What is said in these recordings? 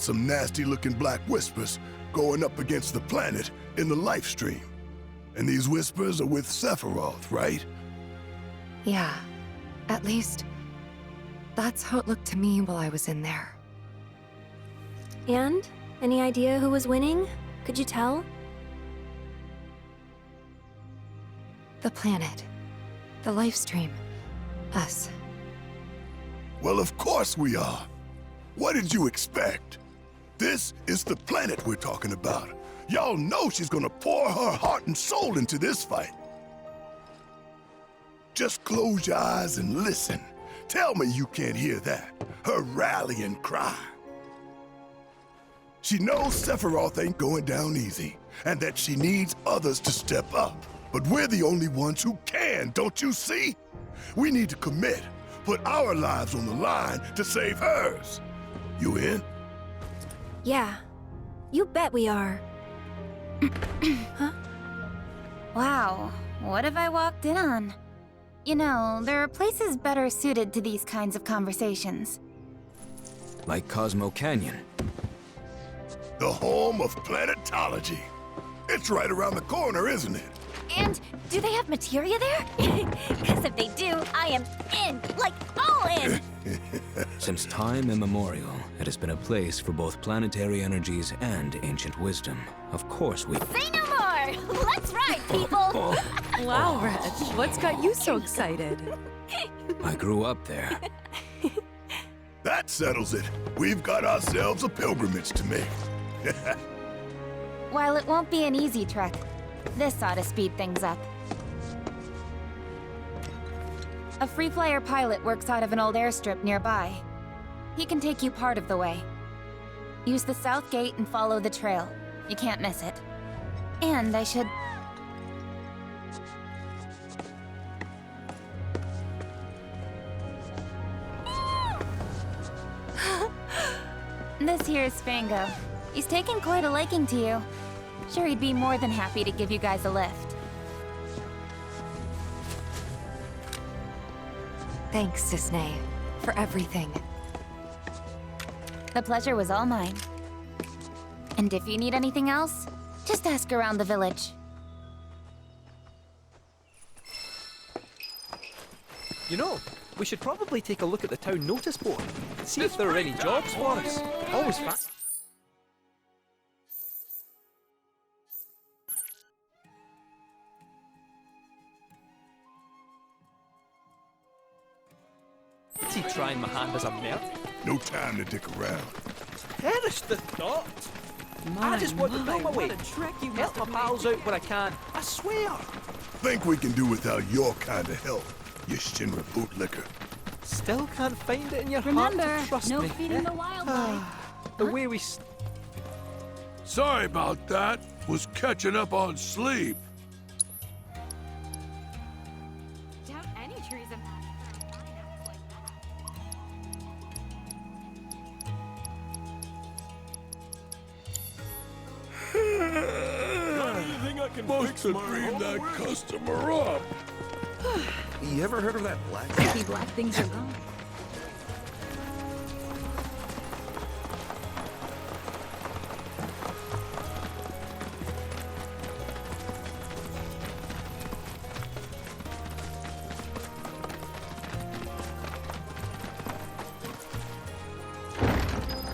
some nasty-looking black whispers going up against the planet in the life stream. And these whispers are with Sephiroth, right? Yeah. At least, that's how it looked to me while I was in there. And? Any idea who was winning? Could you tell? The planet. The life stream. Us. Well, of course we are. What did you expect? This is the planet we're talking about. Y'all know she's gonna pour her heart and soul into this fight. Just close your eyes and listen. Tell me you can't hear that. Her rallying cry. She knows Sephiroth ain't going down easy, and that she needs others to step up. But we're the only ones who can, don't you see? We need to commit, put our lives on the line to save hers. You in? Yeah. You bet we are. Huh? Wow, what have I walked in on? You know, there are places better suited to these kinds of conversations. Like Cosmo Canyon. The home of planetology. It's right around the corner, isn't it? And do they have materia there? Because if they do, I am in, like all in! Since time immemorial, it has been a place for both planetary energies and ancient wisdom. Of course we... Say no more! Let's ride, people! Wow, Reg, what's got you so excited? I grew up there. That settles it. We've got ourselves a pilgrimage to make. While it won't be an easy trek, this ought to speed things up. A free flyer pilot works out of an old airstrip nearby. He can take you part of the way. Use the south gate and follow the trail. You can't miss it. And I should... This here's Fango. He's taken quite a liking to you. Sure, he'd be more than happy to give you guys a lift. Thanks, Cisne, for everything. The pleasure was all mine. And if you need anything else, just ask around the village. You know, we should probably take a look at the town notice board. See if there are any jobs for us. Always fast. Is he trying my hand as a merc? No time to dick around. Perish the thought! I just want to know my way. Help my pals out where I can. I swear! Think we can do without your kind of help, you Shinra bootlicker. Still can't find it in your Remember, heart to trust no me. feeding the wildlife. The way we... Sorry about that. Was catching up on sleep. Doubt any trees have pineapples like that. Must have dreamed that customer up. You ever heard of that black? Maybe black things are gone.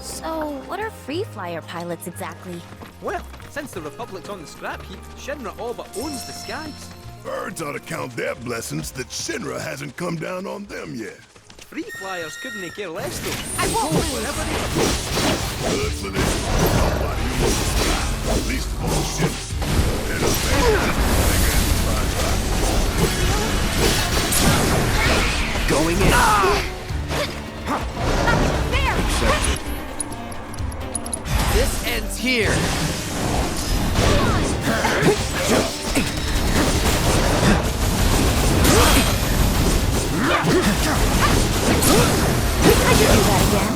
So, what are free flyer pilots exactly? Well, since the Republic's on the scrap heap, Shinra all but owns the skies. Birds ought to count their blessings that Shinra hasn't come down on them yet. Free flyers couldn't care less though. I won't lose! Wherever they Good for this. Nobody wants to fly, at least of all ships. And a big Going in. This ends here. I could do that again.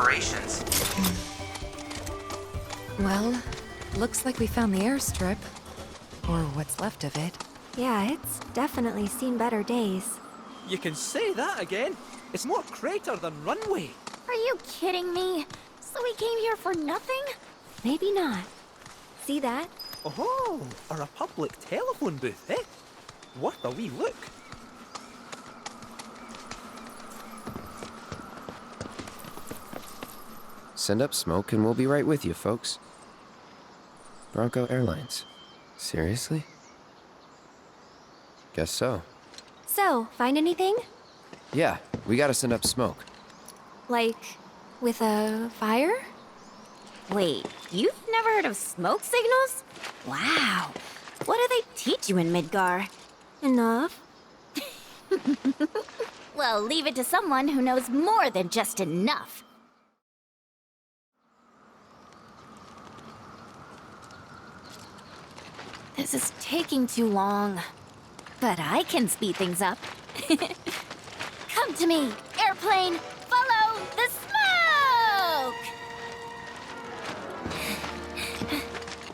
operations. Well, looks like we found the airstrip. Or what's left of it. Yeah, it's definitely seen better days. You can say that again. It's more crater than runway. Are you kidding me? So we came here for nothing? Maybe not. See that? Oh, a Republic telephone booth, eh? Worth a wee look. Send up smoke and we'll be right with you, folks. Bronco Airlines. Seriously? Guess so. So, find anything? Yeah, we gotta send up smoke. Like, with a fire? Wait, you've never heard of smoke signals? Wow. What do they teach you in Midgar? Enough. Well, leave it to someone who knows more than just enough. This is taking too long. But I can speed things up. Come to me, airplane! Follow the smoke!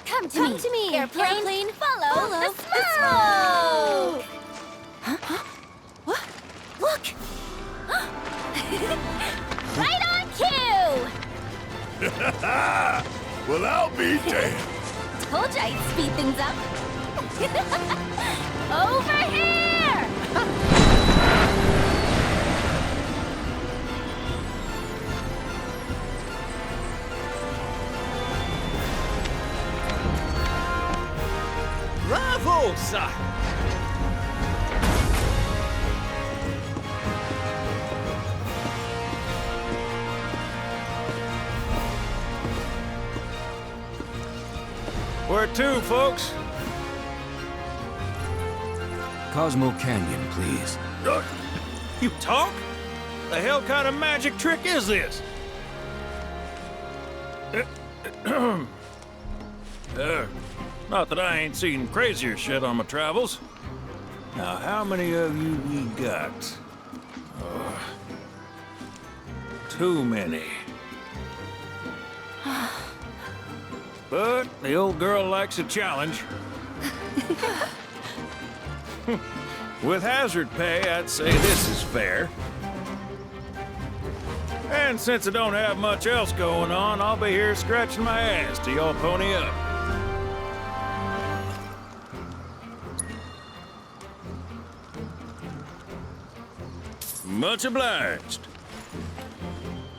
Come to me, airplane! Follow the smoke! Huh? What? Look! Right on cue! Well, I'll be damned. Told you I'd speed things up. Over here! Bravo, sir! Where to, folks? Cosmo Canyon, please. You talk? The hell kind of magic trick is this? Not that I ain't seen crazier shit on my travels. Now, how many of you we got? Too many. But the old girl likes a challenge. With hazard pay, I'd say this is fair. And since I don't have much else going on, I'll be here scratching my ass till y'all pony up. Much obliged.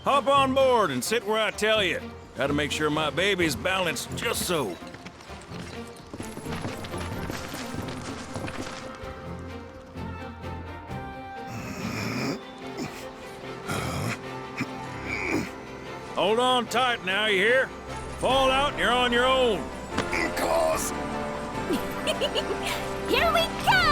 Hop on board and sit where I tell you. Gotta make sure my baby's balanced just so. Hold on tight now, you hear? Fall out and you're on your own. Cos! Here we go!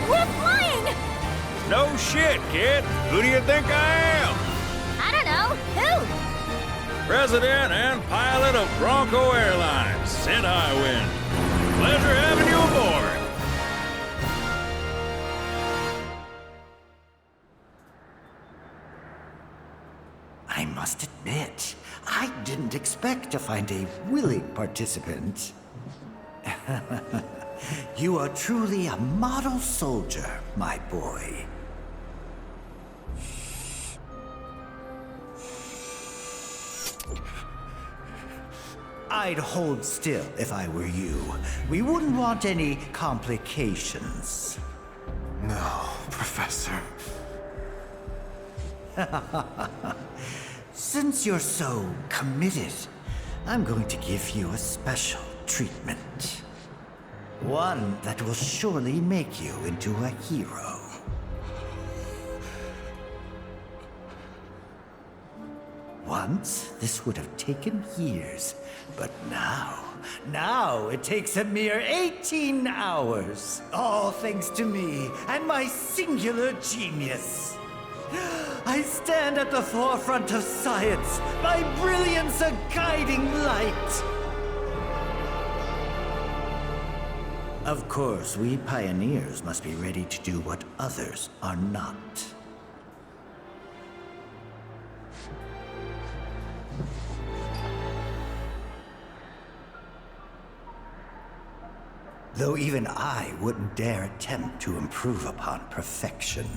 We're flying! No shit, kid. Who do you think I am? I don't know. Who? President and pilot of Bronco Airlines, St. Highwind. Pleasure having you aboard. I must admit, I didn't expect to find a willing participant. You are truly a model soldier, my boy. I'd hold still if I were you. We wouldn't want any complications. No, Professor. Since you're so committed, I'm going to give you a special treatment. One that will surely make you into a hero. Once, this would have taken years, but now it takes a mere 18 hours. All thanks to me and my singular genius. I stand at the forefront of science, my brilliance a guiding light. Of course, we pioneers must be ready to do what others are not. Though even I wouldn't dare attempt to improve upon perfection.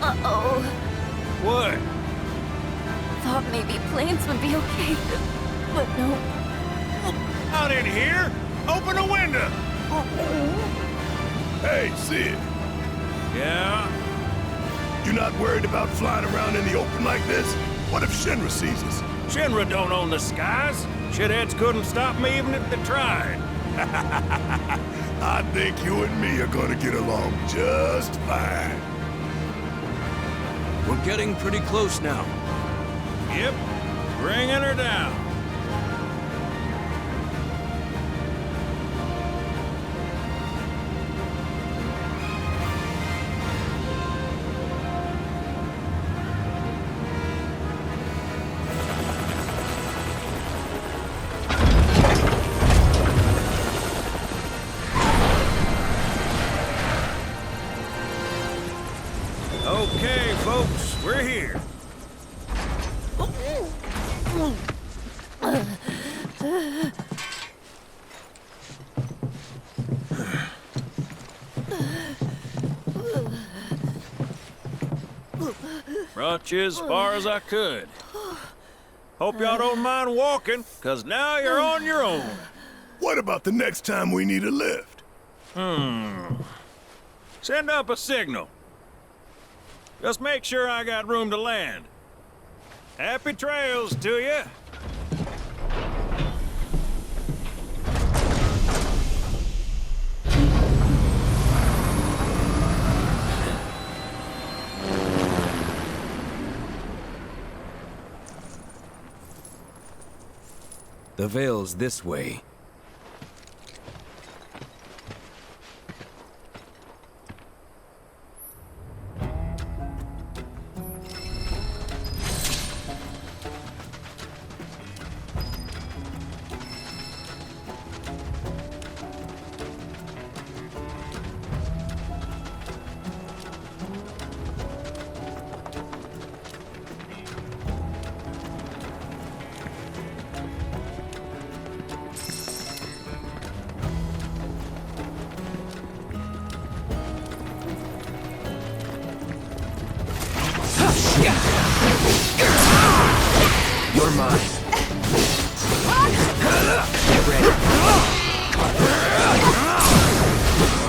Uh-oh. What? Thought maybe planes would be okay, but no. Out in here? Open a window! Hey, Sid. Yeah? You not worried about flying around in the open like this? What if Shinra sees us? Shinra don't own the skies. Shitheads couldn't stop me even if they tried. I think you and me are gonna get along just fine. We're getting pretty close now. Yep. Bringing her down. Okay, folks, we're here. Brought you as far as I could. Hope y'all don't mind walking, 'cause now you're on your own. What about the next time we need a lift? Send up a signal. Just make sure I got room to land. Happy trails to you. The Veil's this way. You're mine. Get ready.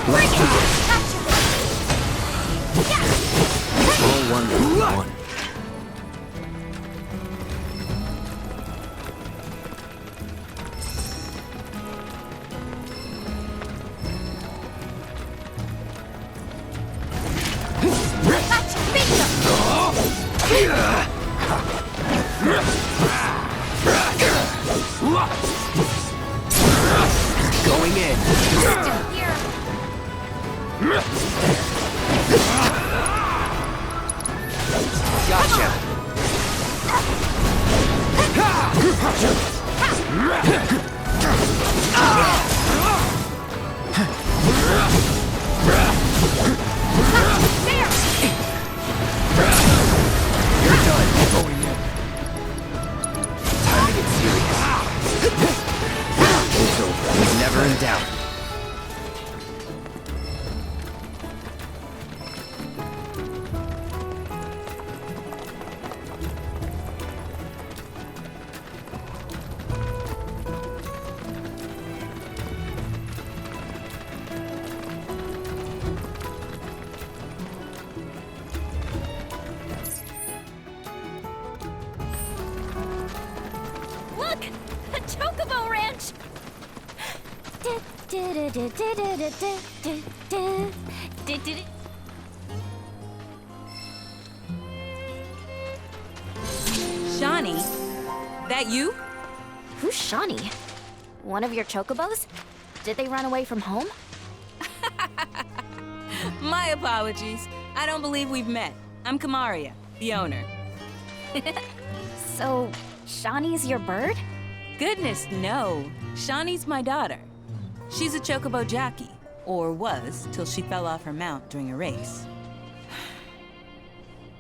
Let's do it. All one for one. Going in. Gotcha. You're done. Going in. Time to get serious. It's over. He's never in doubt. Shawnee, that you? Who's Shawnee? One of your chocobos? Did they run away from home? My apologies. I don't believe we've met. I'm Kamaria, the owner. So, Shawnee's your bird? Goodness, no. Shawnee's my daughter. She's a chocobo jockey, or was till she fell off her mount during a race.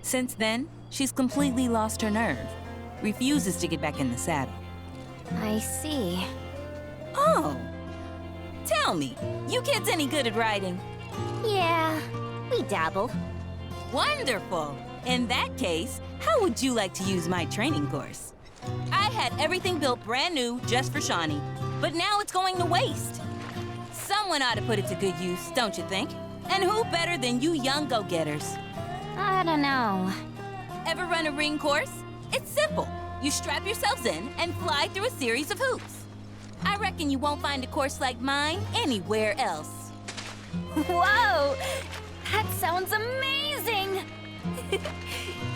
Since then, she's completely lost her nerve. Refuses to get back in the saddle. I see. Oh! Tell me, you kids any good at riding? Yeah, we dabble. Wonderful! In that case, how would you like to use my training course? I had everything built brand new just for Shawnee, but now it's going to waste. Someone ought to put it to good use, don't you think? And who better than you young go-getters? I don't know. Ever run a ring course? It's simple. You strap yourselves in and fly through a series of hoops. I reckon you won't find a course like mine anywhere else. Whoa! That sounds amazing!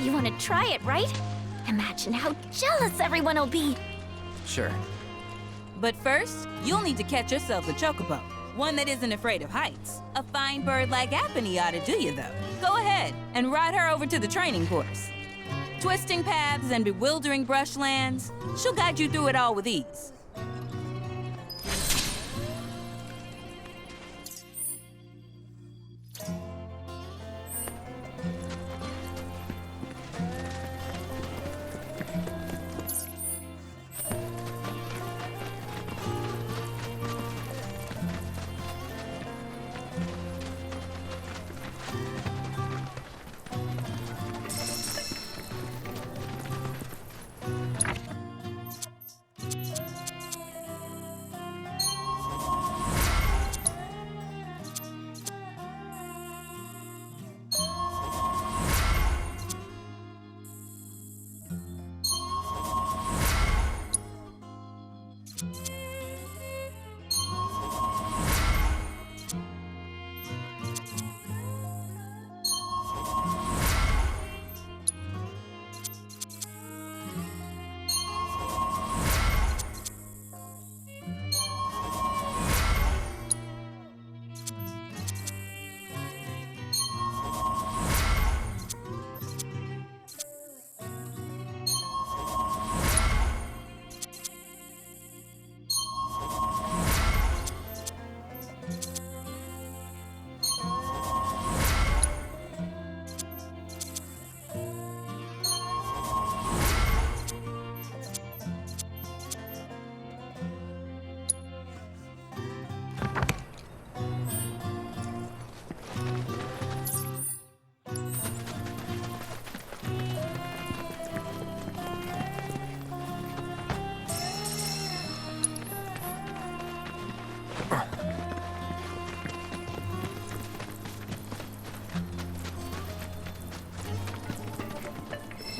You want to try it, right? Imagine how jealous everyone will be. Sure. But first, you'll need to catch yourself a chocobo. One that isn't afraid of heights. A fine bird like Apony ought to do you, though. Go ahead and ride her over to the training course. Twisting paths and bewildering brushlands, she'll guide you through it all with ease.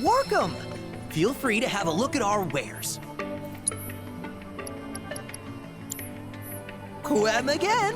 Welcome! Feel free to have a look at our wares. Quem again?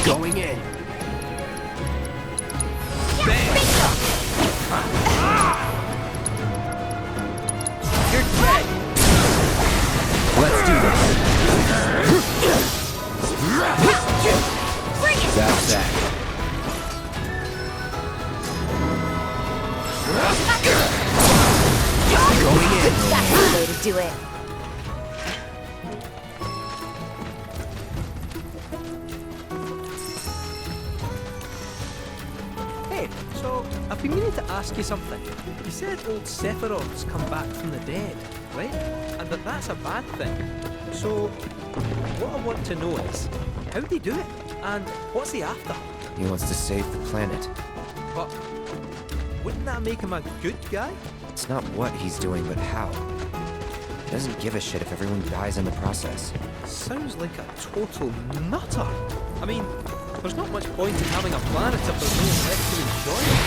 Going in. You're dead. Let's do this. Bring it! That's that. Going in. That's the way to do it. Hey, so I've been meaning to ask you something. You said old Sephiroth's come back from the dead, right? And that's a bad thing. So, what I want to know is, how'd he do it? And what's he after? He wants to save the planet. But wouldn't that make him a good guy? It's not what he's doing, but how. He doesn't give a shit if everyone dies in the process. Sounds like a total nutter. I mean, there's not much point in having a planet if there's no one left to enjoy it.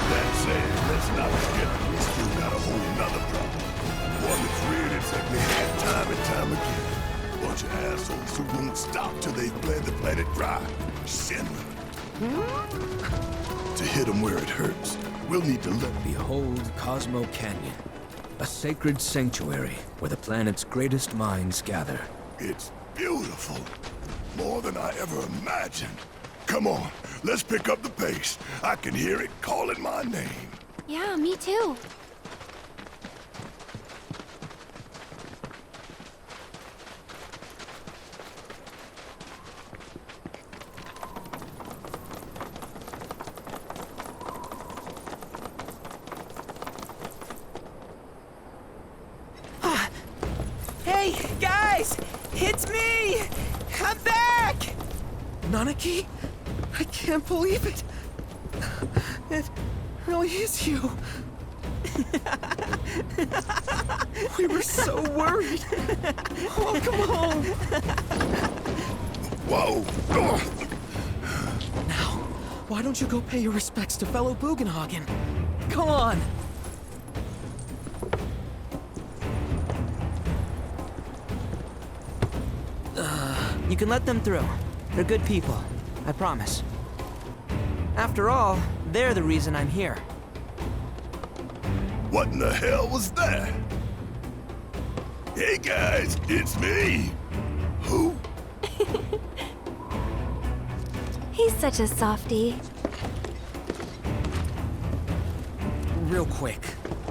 That said, let's not forget we still got a whole nother problem. One that's reared its ugly head time and time again. Bunch of assholes who won't stop till they've bled the planet dry. Shinra. To hit them where it hurts, we'll need to let... Behold Cosmo Canyon, a sacred sanctuary where the planet's greatest minds gather. It's beautiful. More than I ever imagined. Come on, let's pick up the pace. I can hear it calling my name. Yeah, me too. Hey, guys! It's me! I'm back! Nanaki? I can't believe it. It really is you. We were so worried. Welcome home. Whoa! Now, why don't you go pay your respects to fellow Bugenhagen? Come on. You can let them through. They're good people. I promise. After all, they're the reason I'm here. What in the hell was that? Hey guys, it's me. Who? He's such a softie. Real quick,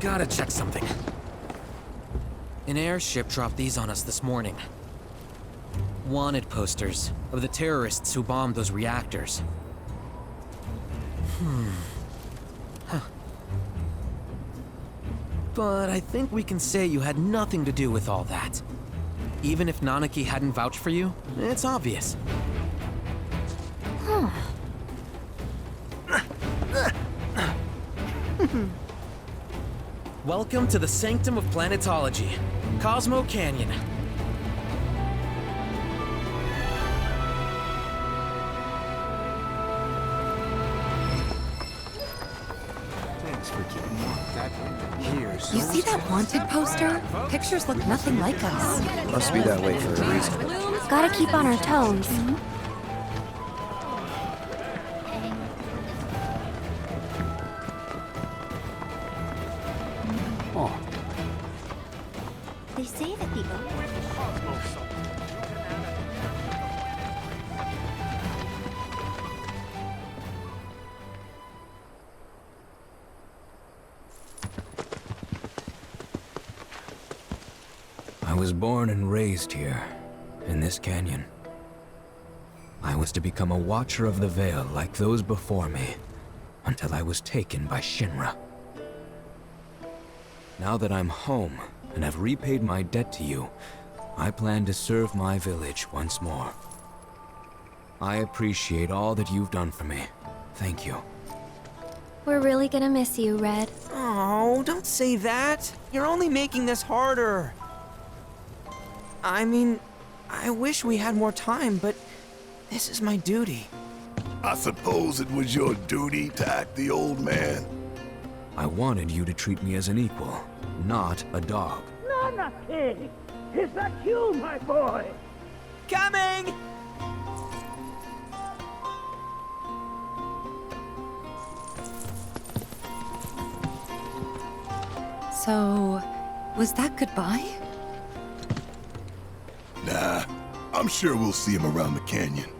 gotta check something. An airship dropped these on us this morning. Wanted posters of the terrorists who bombed those reactors. Huh. But I think we can say you had nothing to do with all that. Even if Nanaki hadn't vouched for you, it's obvious. Huh. Welcome to the Sanctum of Planetology, Cosmo Canyon. You see that wanted poster? Pictures look nothing like us. Must be that way for a reason. Gotta keep on our toes. Oh. They say that the I was born and raised here, in this canyon. I was to become a watcher of the Veil like those before me, until I was taken by Shinra. Now that I'm home and have repaid my debt to you, I plan to serve my village once more. I appreciate all that you've done for me. Thank you. We're really gonna miss you, Red. Oh, don't say that. You're only making this harder. I mean, I wish we had more time, but this is my duty. I suppose it was your duty to act the old man. I wanted you to treat me as an equal, not a dog. Nanaki! Is that you, my boy? Coming! So, was that goodbye? Nah, I'm sure we'll see him around the canyon.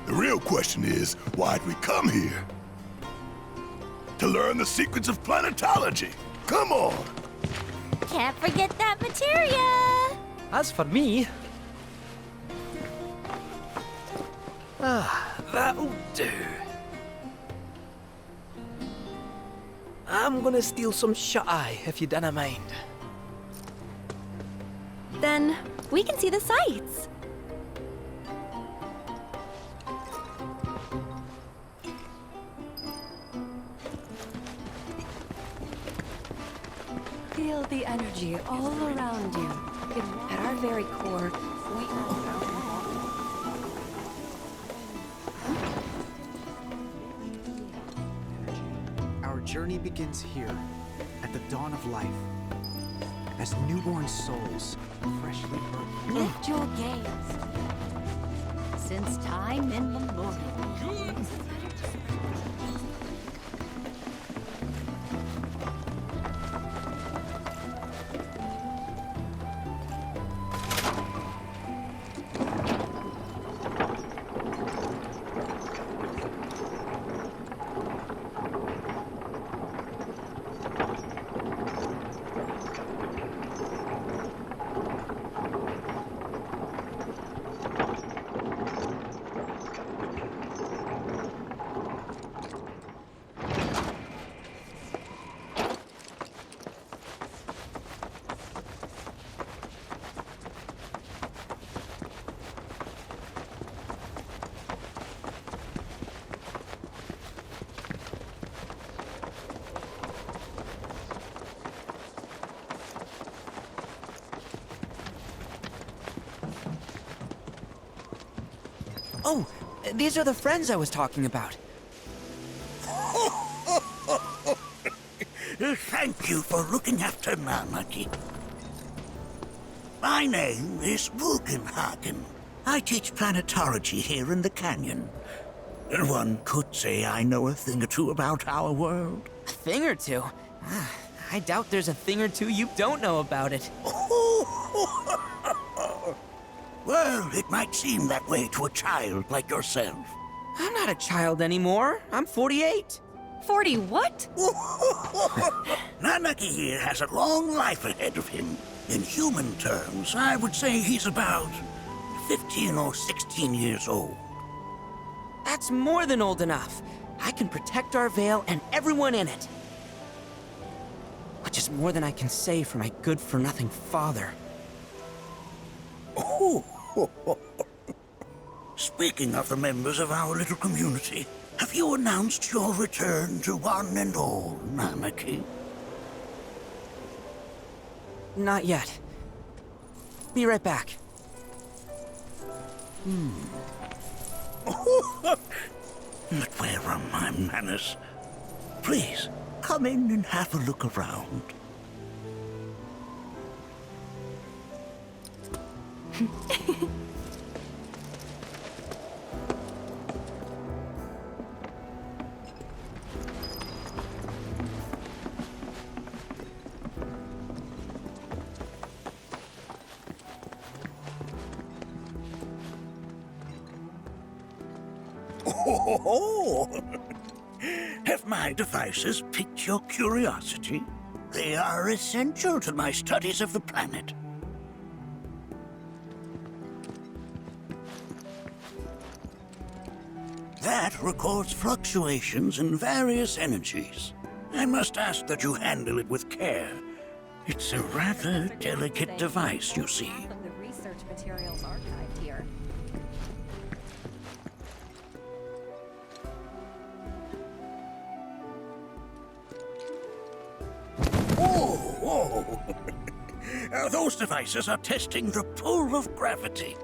The real question is, why'd we come here? To learn the secrets of planetology. Come on! Can't forget that materia! As for me... that'll do. I'm gonna steal some shut-eye, if you dinna mind. Then we can see the sights. Feel the energy all around you. At our very core, we are... Our journey begins here, at the dawn of life. As newborn souls, freshly birthed. Lift your gaze. Since time immemorial. Oh, these are the friends I was talking about. Thank you for looking after Namaki. My name is Bugenhagen. I teach planetology here in the canyon. One could say I know a thing or two about our world. A thing or two? I doubt there's a thing or two you don't know about it. Well, it might seem that way to a child like yourself. I'm not a child anymore. I'm 48. 40 what? Namaki here has a long life ahead of him. In human terms, I would say he's about 15 or 16 years old. That's more than old enough. I can protect our Veil and everyone in it. Which is more than I can say for my good-for-nothing father. Speaking of the members of our little community, have you announced your return to one and all, Namaki? Not yet. Be right back. But where are my manners? Please, come in and have a look around. Have my devices piqued your curiosity? They are essential to my studies of the planet. That records fluctuations in various energies. I must ask that you handle it with care. It's a rather delicate device, you see. Half of the research materials archived here. Whoa! Those devices are testing the pull of gravity.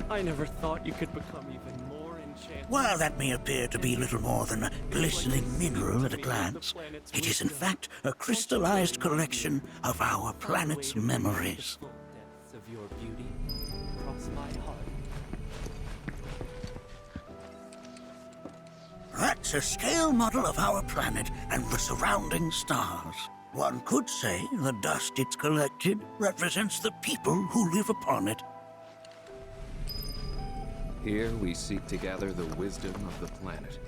I never thought you could become even more enchanted. While that may appear to be little more than a glistening mineral at a glance, it is in fact a crystallized collection of our planet's memories. Depths of your beauty cross my heart. That's a scale model of our planet and the surrounding stars. One could say the dust it's collected represents the people who live upon it. Here we seek to gather the wisdom of the planet.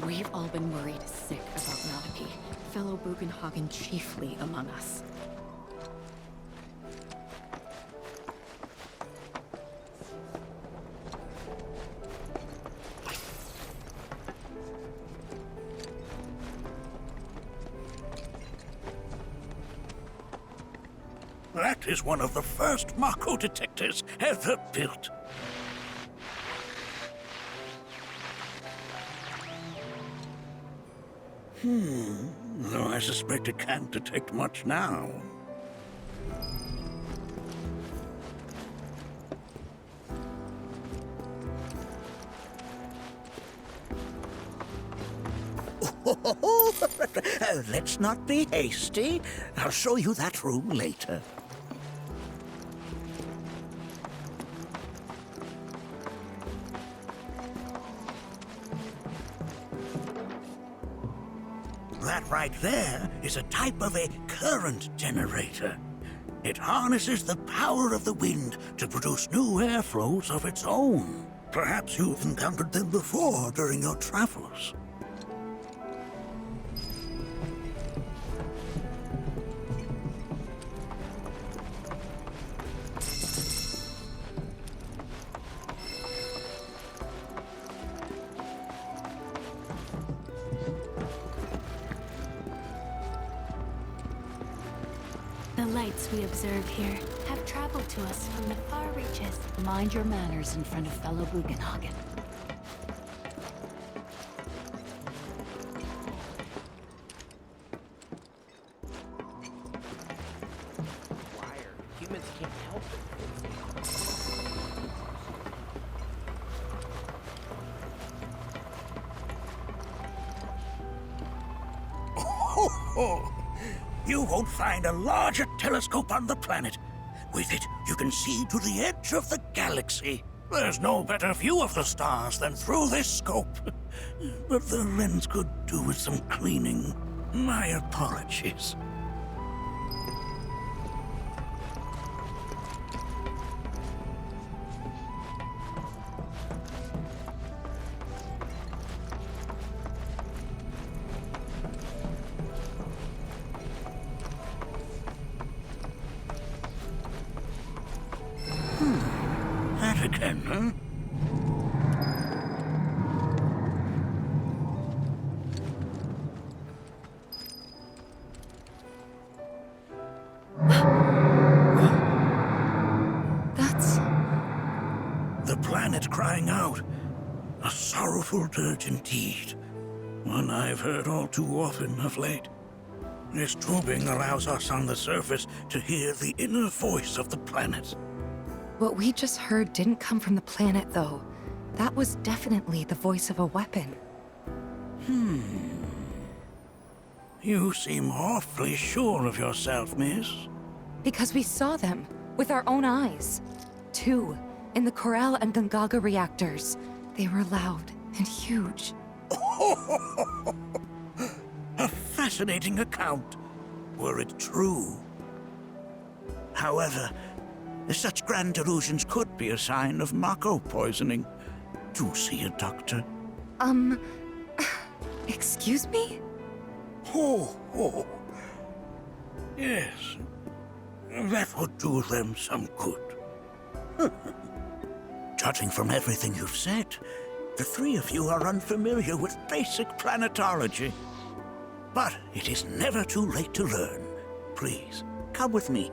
We've all been worried sick about Malachi, fellow Bugenhagen chiefly among us. That is one of the first Mako detectors ever built. Though I suspect it can't detect much now. Let's not be hasty. I'll show you that room later. That right there is a type of a current generator. It harnesses the power of the wind to produce new airflows of its own. Perhaps you've encountered them before during your travels. The lights we observe here have traveled to us from the far reaches. Mind your manners in front of fellow Bugenhagen. Humans can't help You won't find a larger telescope on the planet. With it, you can see to the edge of the galaxy. There's no better view of the stars than through this scope. But the lens could do with some cleaning. My apologies. That again, huh? That's... The planet crying out. A sorrowful dirge indeed. One I've heard all too often of late. This tubing allows us on the surface to hear the inner voice of the planet. What we just heard didn't come from the planet, though. That was definitely the voice of a weapon. You seem awfully sure of yourself, miss. Because we saw them, with our own eyes. 2, in the Corel and Gungaga reactors. They were loud and huge. A fascinating account, were it true. However, such grand delusions could be a sign of Mako poisoning. Do see a doctor. Excuse me? Oh. Yes. That would do them some good. Judging from everything you've said, the three of you are unfamiliar with basic planetology. But it is never too late to learn. Please, come with me.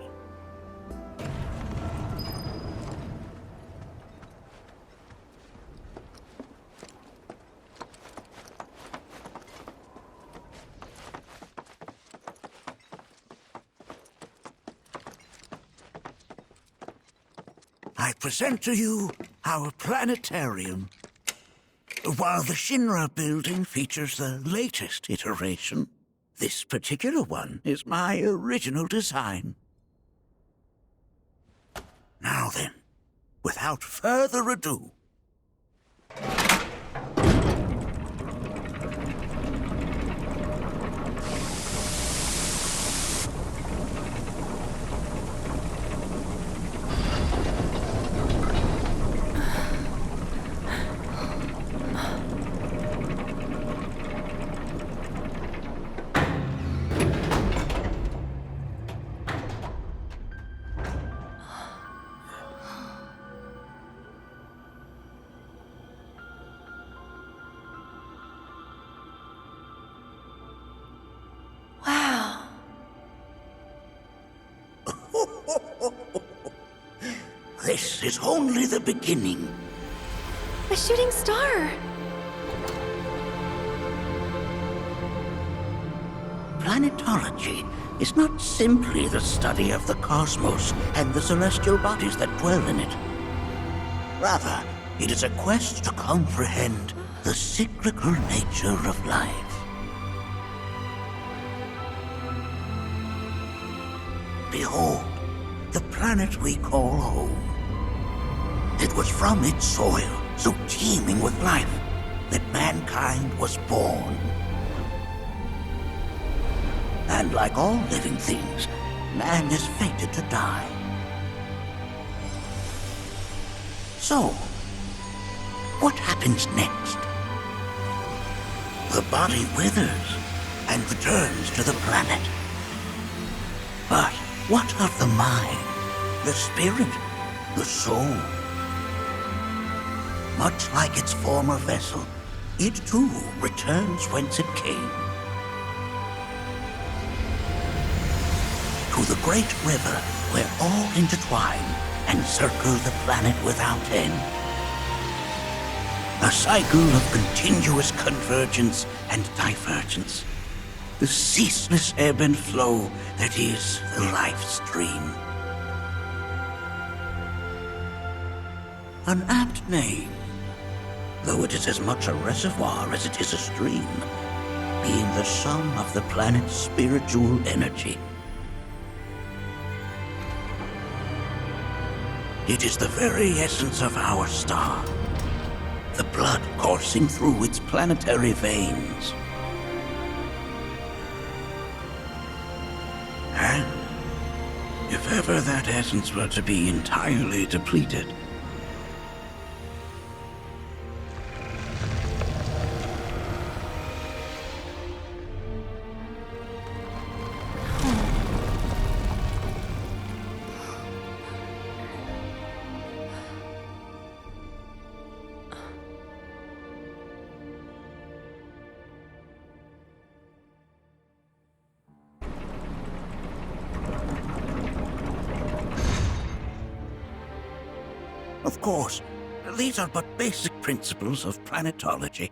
I present to you our planetarium. While the Shinra building features the latest iteration, This particular one is my original design. Now then, without further ado, Wow. this is only the beginning. A shooting star! Planetology is not simply the study of the cosmos and the celestial bodies that dwell in it. Rather, it is a quest to comprehend the cyclical nature of life. Behold, the planet we call home. It was from its soil, so teeming with life, that mankind was born. And like all living things, man is fated to die. So, what happens next? The body withers and returns to the planet. But what of the mind, the spirit, the soul? Much like its former vessel, it too returns whence it came. To the great river where all intertwine and circle the planet without end. A cycle of continuous convergence and divergence. The ceaseless ebb and flow that is the life stream. An apt name, though it is as much a reservoir as it is a stream, being the sum of the planet's spiritual energy. It is the very essence of our star, the blood coursing through its planetary veins. And if ever that essence were to be entirely depleted, of course, these are but basic principles of planetology.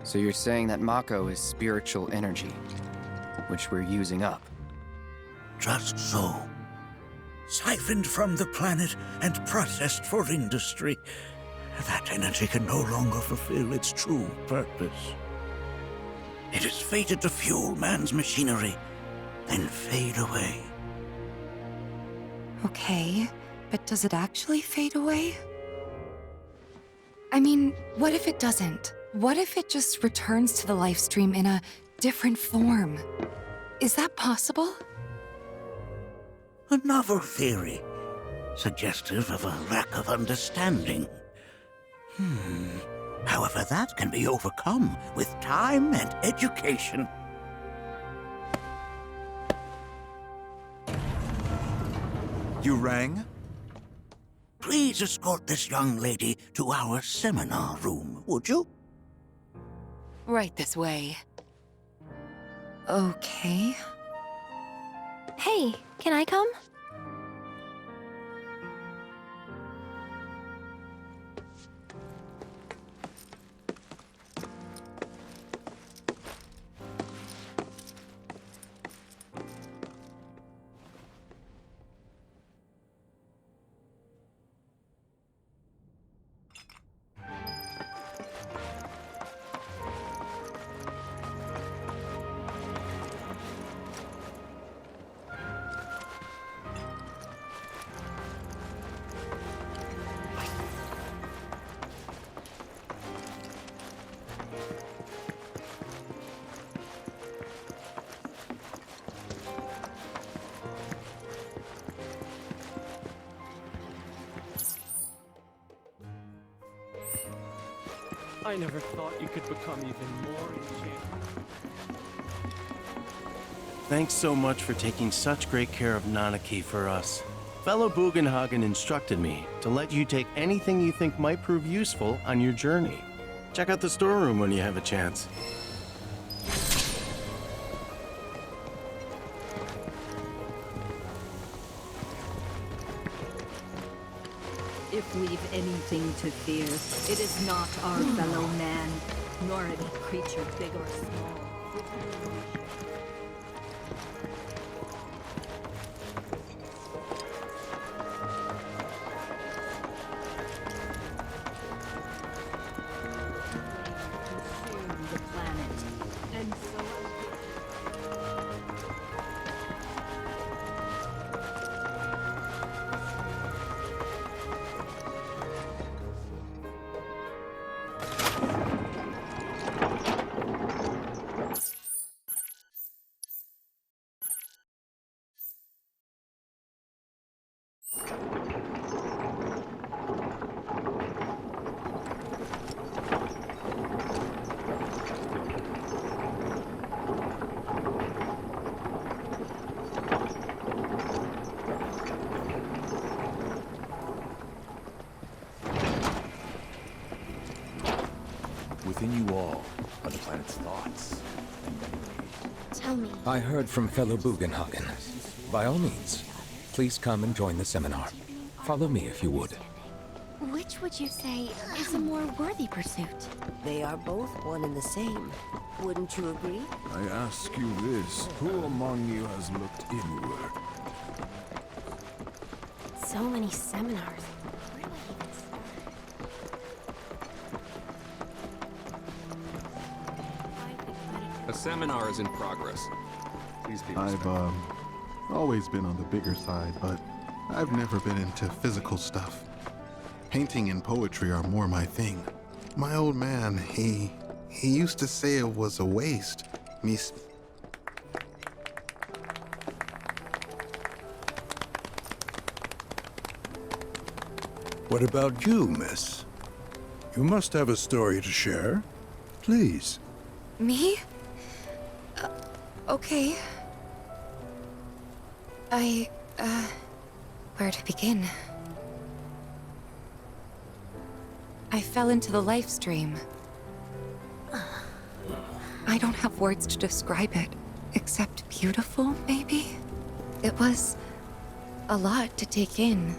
So you're saying that Mako is spiritual energy, which we're using up? Just so. Siphoned from the planet and processed for industry, that energy can no longer fulfill its true purpose. It is fated to fuel man's machinery, then fade away. Okay, but does it actually fade away? I mean, what if it doesn't? What if it just returns to the life stream in a different form? Is that possible? A novel theory, suggestive of a lack of understanding. However, that can be overcome with time and education. You rang? Please escort this young lady to our seminar room, would you? Right this way. Okay. Hey, can I come? I never thought you could become even more enchanted. Thanks so much for taking such great care of Nanaki for us. Fellow Bugenhagen instructed me to let you take anything you think might prove useful on your journey. Check out the storeroom when you have a chance. If we've anything to fear, it is not our fellow man, nor any creature big or small. Consume the planet, and so Within you all are the planet's thoughts and memories. Tell me. I heard from fellow Bugenhagen. By all means, please come and join the seminar. Follow me if you would. Which would you say is a more worthy pursuit? They are both one and the same. Wouldn't you agree? I ask you this, who among you has looked inward? So many seminars. A seminar is in progress. Please be I've always been on the bigger side, but I've never been into physical stuff. Painting and poetry are more my thing. My old man, he used to say it was a waste. What about you, miss? You must have a story to share. Please. Me? Okay. Where to begin? I fell into the life stream. I don't have words to describe it, except beautiful, maybe? It was a lot to take in.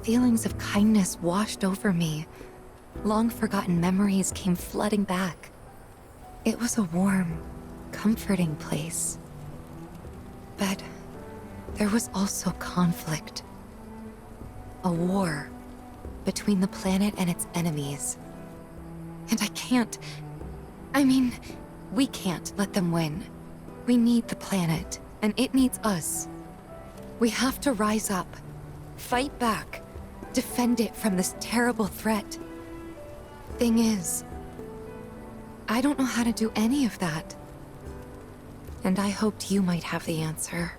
Feelings of kindness washed over me. Long-forgotten memories came flooding back. It was a warm, comforting place. But there was also conflict. A war between the planet and its enemies. And we can't let them win. We need the planet, and it needs us. We have to rise up, fight back, defend it from this terrible threat. Thing is, I don't know how to do any of that. And I hoped you might have the answer.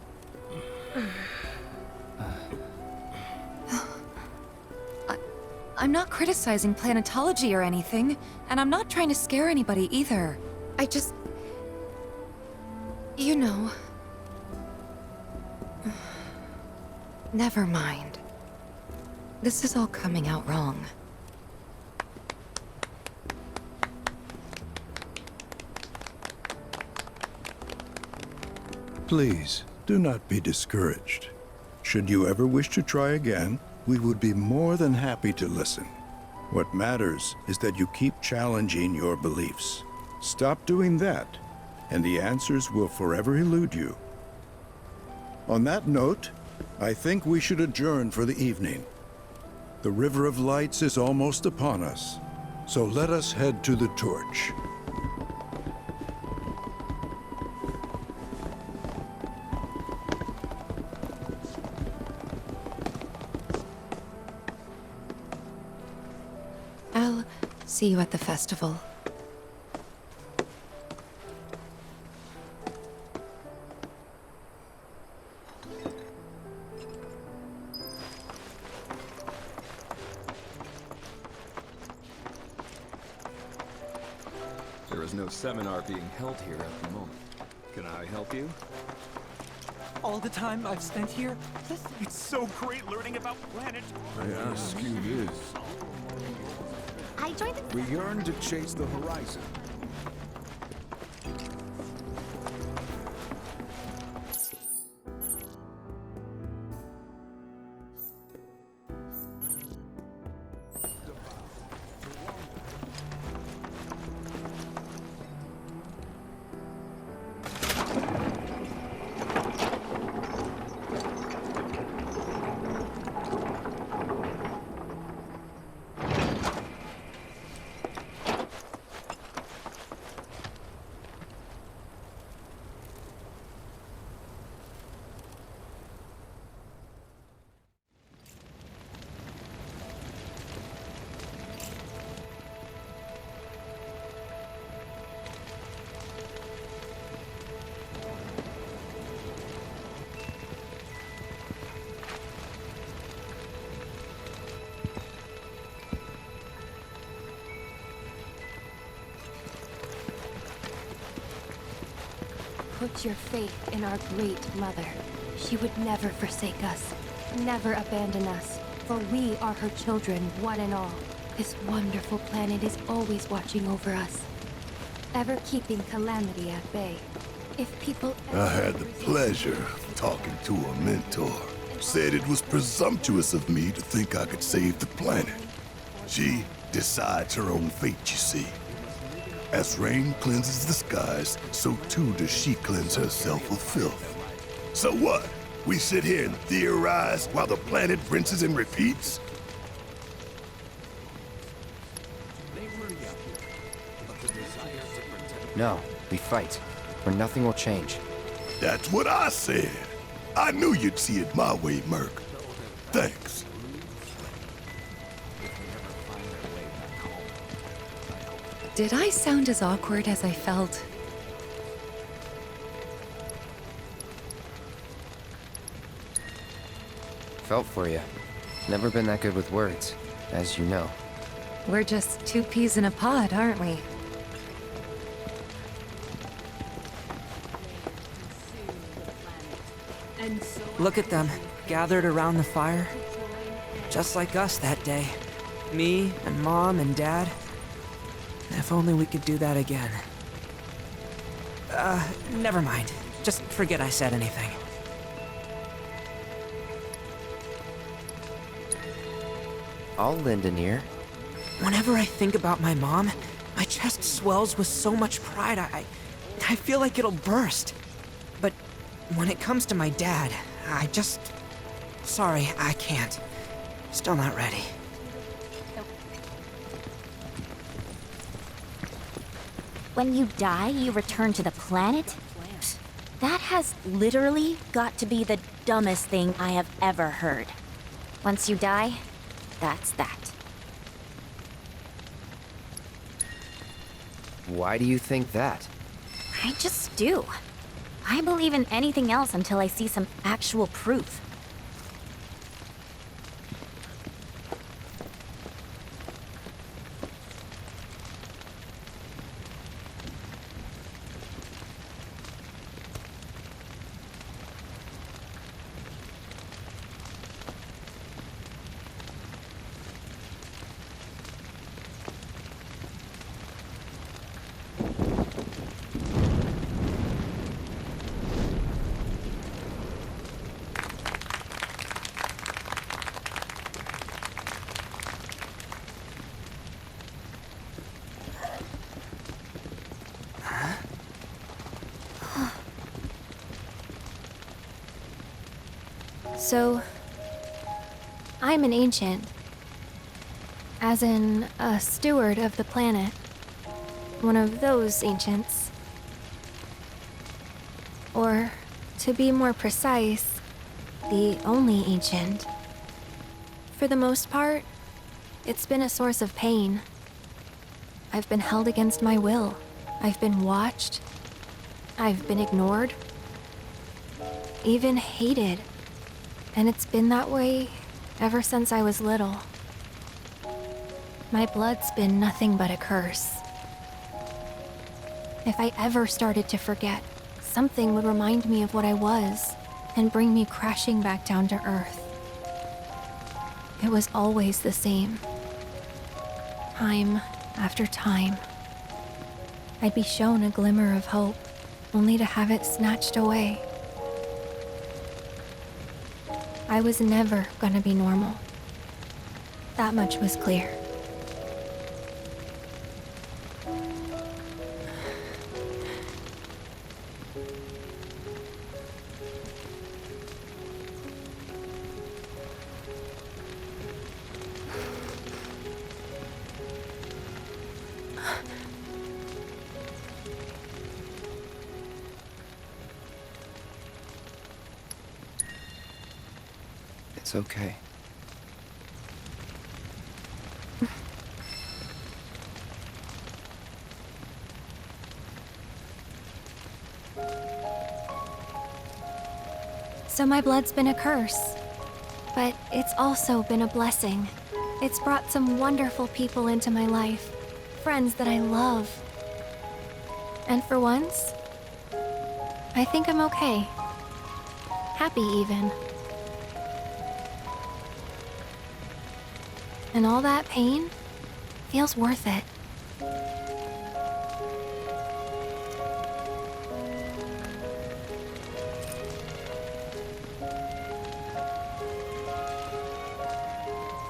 I'm not criticizing planetology or anything, and I'm not trying to scare anybody either. I just... you know... Never mind. This is all coming out wrong. Please, do not be discouraged. Should you ever wish to try again, we would be more than happy to listen. What matters is that you keep challenging your beliefs. Stop doing that, and the answers will forever elude you. On that note, I think we should adjourn for the evening. The River of Lights is almost upon us, so let us head to the torch. I'll see you at the festival. there is no seminar being held here at the moment. Can I help you? All the time I've spent here, it's so great learning about planet. I ask you this. I joined the... We yearn to chase the horizon. Put your faith in our great mother. She would never forsake us, never abandon us, for we are her children, one and all. This wonderful planet is always watching over us, ever keeping calamity at bay. If people I had the pleasure of talking to a mentor. Said it was presumptuous of me to think I could save the planet. She decides her own fate, you see. As rain cleanses the skies, so too does she cleanse herself of filth. So what? We sit here and theorize while the planet rinses and repeats? No, we fight, or nothing will change. That's what I said. I knew you'd see it my way, Merc. Thanks. Did I sound as awkward as I felt? Felt for you. Never been that good with words, as you know. We're just two peas in a pod, aren't we? Look at them, gathered around the fire. Just like us that day. Me and Mom and Dad. If only we could do that again. Never mind. Just forget I said anything. All Linden here. Whenever I think about my mom, my chest swells with so much pride, I feel like it'll burst. But when it comes to my dad, I just... Sorry, I can't. Still not ready. When you die, you return to the planet? That has literally got to be the dumbest thing I have ever heard. Once you die, that's that. Why do you think that? I just do. I believe in anything else until I see some actual proof. So, I'm an ancient. As in, a steward of the planet. One of those ancients. Or, to be more precise, the only ancient. For the most part, it's been a source of pain. I've been held against my will. I've been watched. I've been ignored. Even hated. And it's been that way ever since I was little. My blood's been nothing but a curse. If I ever started to forget, something would remind me of what I was and bring me crashing back down to earth. It was always the same. Time after time. I'd be shown a glimmer of hope, only to have it snatched away. I was never gonna be normal. That much was clear. It's okay. So my blood's been a curse, but it's also been a blessing. It's brought some wonderful people into my life, friends that I love. And for once, I think I'm okay. Happy even. And all that pain feels worth it.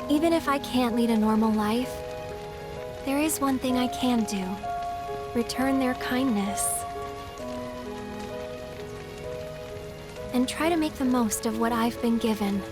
Even if I can't lead a normal life, there is one thing I can do. Return their kindness. And try to make the most of what I've been given.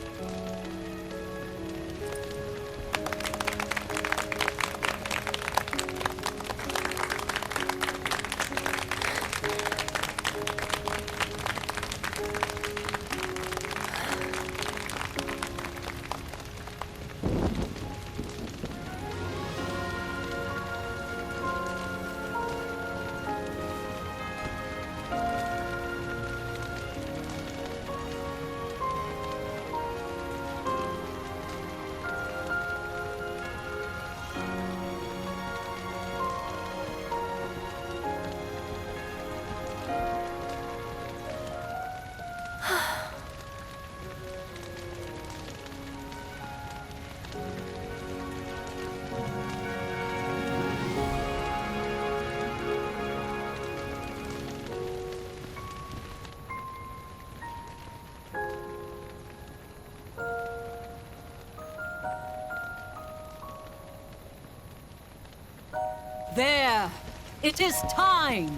There! It is time!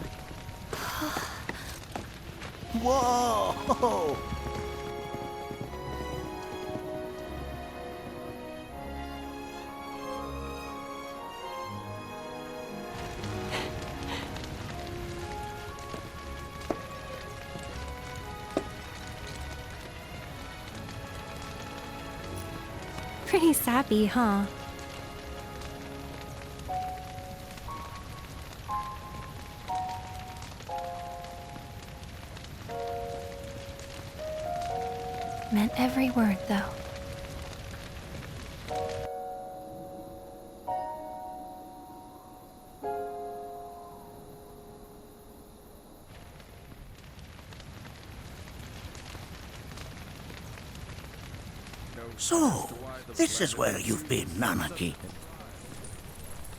Whoa! Pretty sappy, huh? Meant every word, though. So, this is where you've been, Nanaki.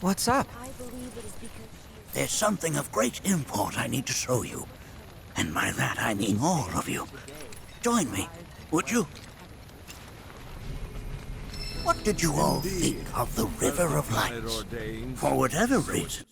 What's up? There's something of great import I need to show you. And by that I mean all of you. Join me, would you? What did you all think of the River of Lights? For whatever reason,